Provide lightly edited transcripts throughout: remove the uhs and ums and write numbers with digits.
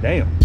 Damn.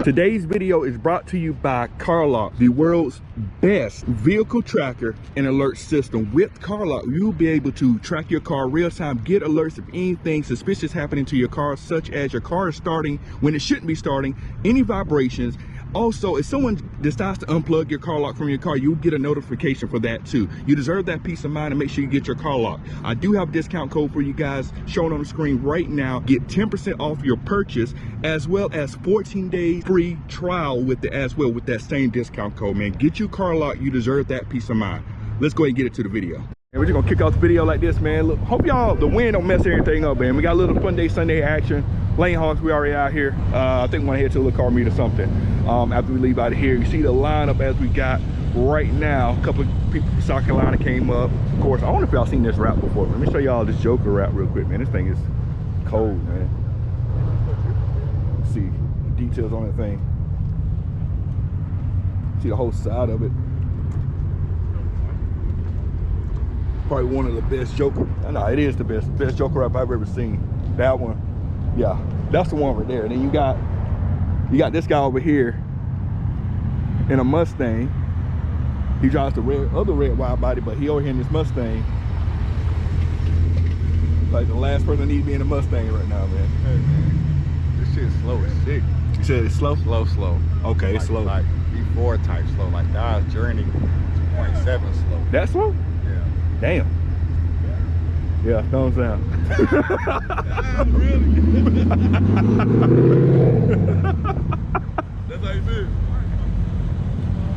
Today's video is brought to you by CarLock, the world's best vehicle tracker and alert system. With CarLock, you'll be able to track your car real time, get alerts of anything suspicious happening to your car, such as your car is starting when it shouldn't be starting, any vibrations. Also, if someone decides to unplug your car lock from your car, you'll get a notification for that too. You deserve that peace of mind, and make sure you get your car locked. I do have a discount code for you guys shown on the screen right now. Get 10% off your purchase, as well as 14 days free trial with it as well with that same discount code, man. Get your car locked. You deserve that peace of mind. Let's go ahead and get it to the video. And we're just gonna kick off the video like this, man. Look, hope y'all, the wind don't mess everything up, man. We got a little fun day Sunday action. Lane Hawks, we already out here. I think we're gonna head to a little car meet or something after we leave out of here. You see the lineup as we got right now. A couple of people from South Carolina came up. Of course, I don't know if y'all seen this wrap before, but let me show y'all this Joker wrap real quick, man. This thing is cold, man. See the details on that thing. See the whole side of it. Probably one of the best Joker. No, it is the best Joker wrap I've ever seen. That one. Yeah, that's the one right there. And then you got this guy over here in a Mustang. He drives the other red wide body, but he over here in this Mustang. Like the last person needs to be in a Mustang right now, man. Hey, man. This shit's slow as shit. You said it's slow? Slow. Okay, like, it's slow. Like B4 type slow. Like Dodge Journey 2.7 slow. That slow? Yeah. Damn. Yeah, thumbs down. Really? That's how you do.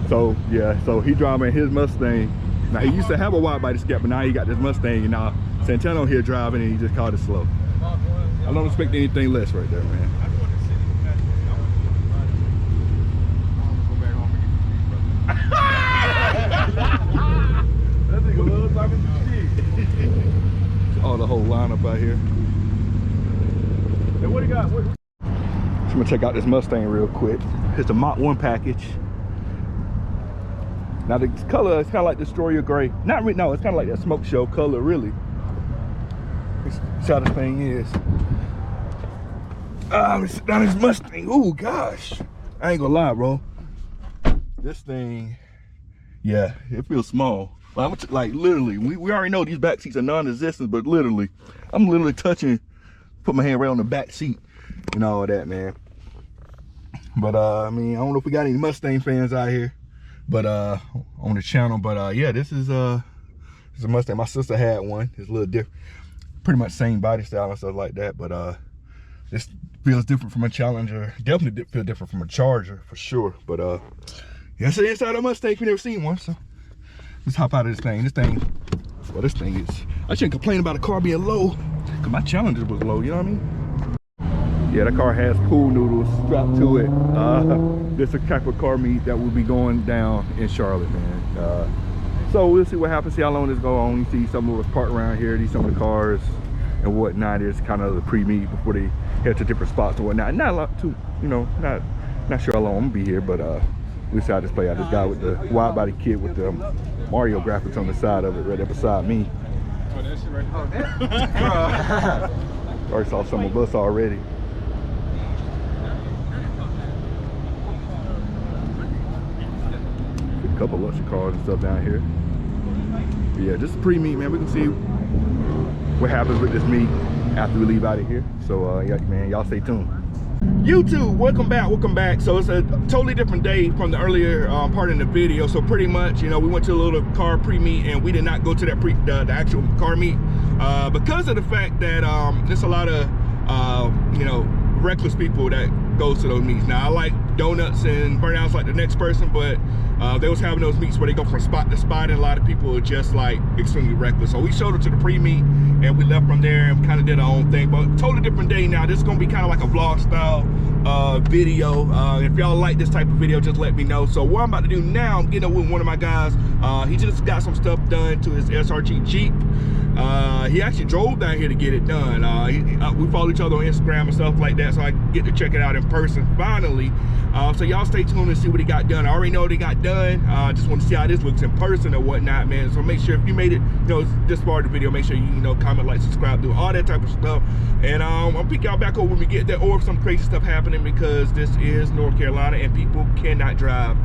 So yeah, so he driving his Mustang. Now he used to have a wide body Scat, but now he got this Mustang, and now Santano here driving, and he just called it slow. I don't expect anything less right there, man. That nigga loves talking to shit. Oh, the whole lineup out here. Hey, what do you got? I'm gonna check out this Mustang real quick. It's a Mach 1 package. Now the color is kind of like Destroyer Gray. Not really, no, it's kind of like that smoke show color, really. That's how the thing is. Let me sit down this Mustang. Oh gosh, I ain't gonna lie, bro. This thing, yeah, it feels small. Like literally, we already know these back seats are non-existent, but literally, I'm literally touching, put my hand right on the back seat and all that, man. But I mean, I don't know if we got any Mustang fans out here, but on the channel. But yeah, this is a Mustang. My sister had one. It's a little different, pretty much same body style and stuff like that. But this feels different from a Challenger. Definitely feels different from a Charger for sure. But yeah, it's the inside of a Mustang. If you never seen one, so. Let's hop out of this thing. Well, this thing is, I shouldn't complain about a car being low, because my Challenger was low, you know what I mean? Yeah, that car has pool noodles strapped to it. This is the type of car meet that will be going down in Charlotte, man. So we'll see what happens, see how long this go on. You see some of us parked around here, these some of the cars and whatnot. It's kind of the pre-meet before they head to different spots and whatnot. Not a lot too, you know, not sure how long I'm gonna be here, but we'll see how this play out. This guy with the wide body kit with the Mario graphics on the side of it, right there beside me. Oh, that shit right there. Already saw some of us already. A couple luxury cars and stuff down here. But yeah, just a pre-meet, man. We can see what happens with this meet after we leave out of here. So yeah, man, y'all stay tuned. YouTube, welcome back. So it's a totally different day from the earlier part in the video. So pretty much, you know, we went to a little car pre-meet, and we did not go to that the actual car meet because of the fact that there's a lot of you know, reckless people that goes to those meets. Now I like donuts and burnouts like the next person, but they was having those meets where they go from spot to spot, and a lot of people are just like extremely reckless. So we showed up to the pre-meet and we left from there and kind of did our own thing, but totally different day now. This is gonna be kind of like a vlog style video. If y'all like this type of video, just let me know. So what I'm about to do now, I'm getting up with one of my guys. He just got some stuff done to his SRT Jeep. He actually drove down here to get it done. We follow each other on Instagram and stuff like that, so I get to check it out in person finally. So y'all stay tuned and see what he got done. I already know what he got done. Just want to see how this looks in person or whatnot, man. So make sure if you made it, you know, this far of the video, make sure you comment, like, subscribe, do all that type of stuff. And I'll pick y'all back up when we get there, or if some crazy stuff happening, because this is North Carolina and people cannot drive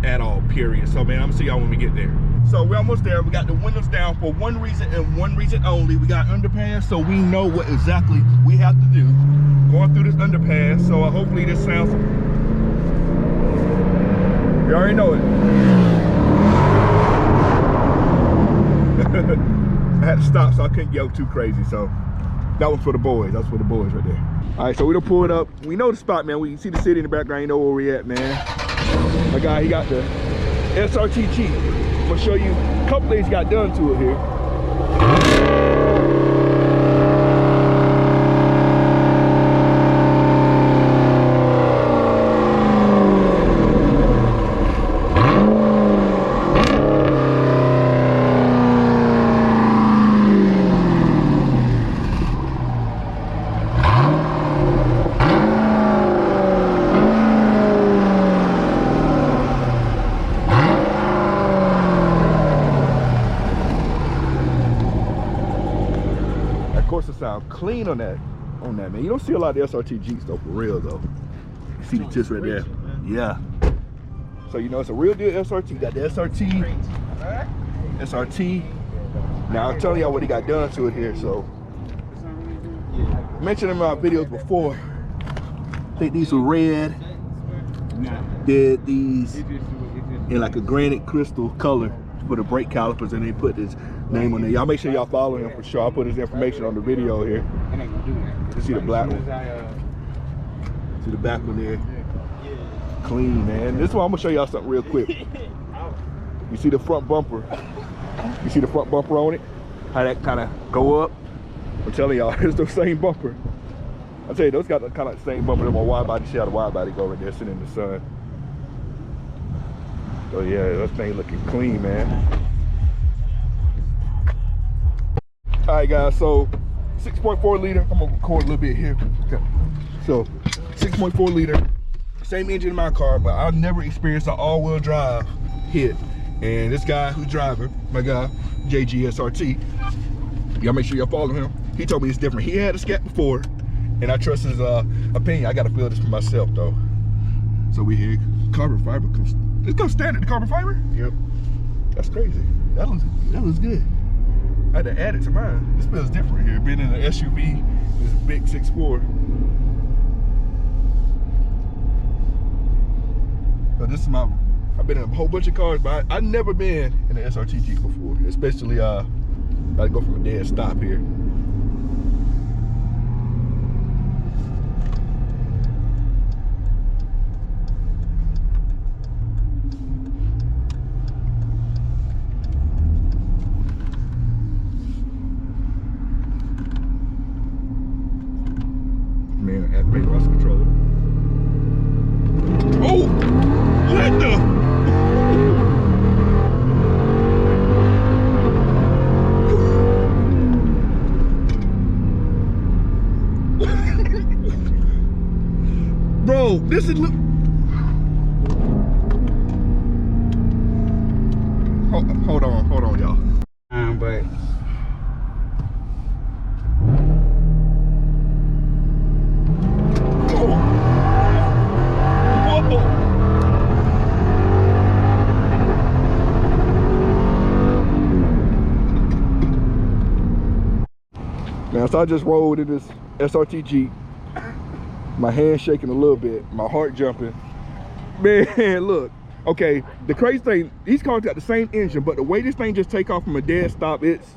at all, period. So man, I'm gonna see y'all when we get there. So we're almost there. We got the windows down for one reason and one reason only. We got underpass, so we know what exactly we have to do going through this underpass. So hopefully this sounds, you already know it. I had to stop so I couldn't yell too crazy. So that one's for the boys. That's for the boys right there. All right, so we done pulled up. We know the spot, man. We see the city in the background. You know where we at, man. My guy, he got the SRT Jeep. I'm gonna show you a couple things got done to it here. Corsa sound clean on that, man. You don't see a lot of SRT Jeeps though, for real though. You see the tips right there. Yeah. So you know it's a real deal SRT. You got the SRT. Now I'm telling y'all what he got done to it here. So I mentioned in my videos before. I think these were red. Did these in like a granite crystal color for the brake calipers, and they put this name on there. Y'all make sure y'all follow him for sure. I'll put his information on the video here. You see the black one. See the back one there. Clean, man. This one I'm gonna show y'all something real quick. You see the front bumper? You see the front bumper on it? How that kind of go up? I'm telling y'all, it's the same bumper. I'll tell you, those got kind of the same bumper that my wide body. See how the wide body go right there sitting in the sun. So yeah, that thing looking clean, man. All right, guys, so 6.4 liter. I'm gonna record a little bit here. Okay. So 6.4 liter, same engine in my car, but I've never experienced an all-wheel drive hit. And this guy who's driving, my guy, JGSRT, y'all make sure y'all follow him. He told me it's different. He had a Scat before, and I trust his opinion. I gotta feel this for myself though. So we here, carbon fiber comes. This comes standard, the carbon fiber? Yep. That's crazy. That looks good. I had to add it to mine. This feels different here. Being in an SUV, this big 6'4". So this is my, I've been in a whole bunch of cars, but I've never been in an SRT Jeep before. Especially, gotta go from a dead stop here. Man, activate the controller. Oh! What the? Bro, this is hold on, y'all. But Now, so I just rolled in this SRT Jeep. My hand shaking a little bit, my heart jumping. Man, look. Okay, the crazy thing, these cars got the same engine, but the way this thing just take off from a dead stop, it's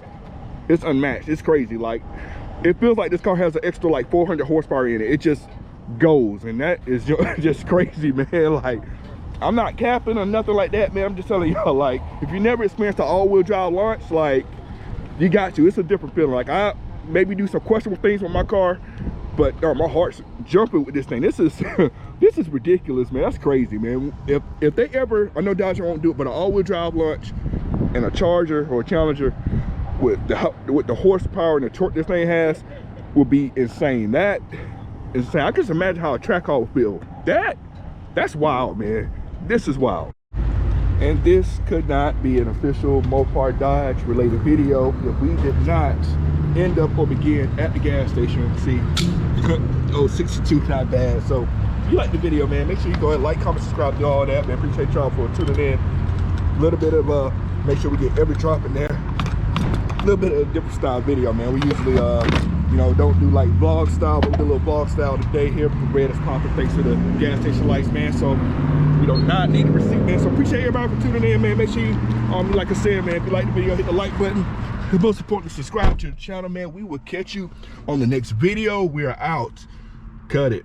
unmatched. It's crazy. Like, it feels like this car has an extra like 400 horsepower in it. goes, and that is just crazy, man. Like, I'm not capping or nothing like that, man. I'm just telling y'all, like, if you never experienced an all-wheel drive launch, like, you got to. It's a different feeling. Like, I maybe do some questionable things with my car, but my heart's jumping with this thing. This is this is ridiculous, man. That's crazy, man. If they ever, I know Dodge won't do it, but an all-wheel drive launch and a Charger or a Challenger with the horsepower and the torque this thing has will be insane. That is insane. I can just imagine how a track car will feel. That's wild, man. This is wild. And this could not be an official Mopar Dodge related video if we did not end up or begin at the gas station. See, oh, 62, not bad. So if you like the video, man, make sure you go ahead, like, comment, subscribe, do all that, man. Appreciate y'all for tuning in. A little bit of make sure we get every drop in there. A little bit of a different style video, man. We usually you know, don't do like vlog style, but we do a little vlog style today here. The red is popping thanks to the gas station lights, man. So we do not need a receipt, man. So appreciate everybody for tuning in, man. Make sure you, like I said, man, if you like the video, hit the like button. And most importantly, subscribe to the channel, man. We will catch you on the next video. We are out. Cut it.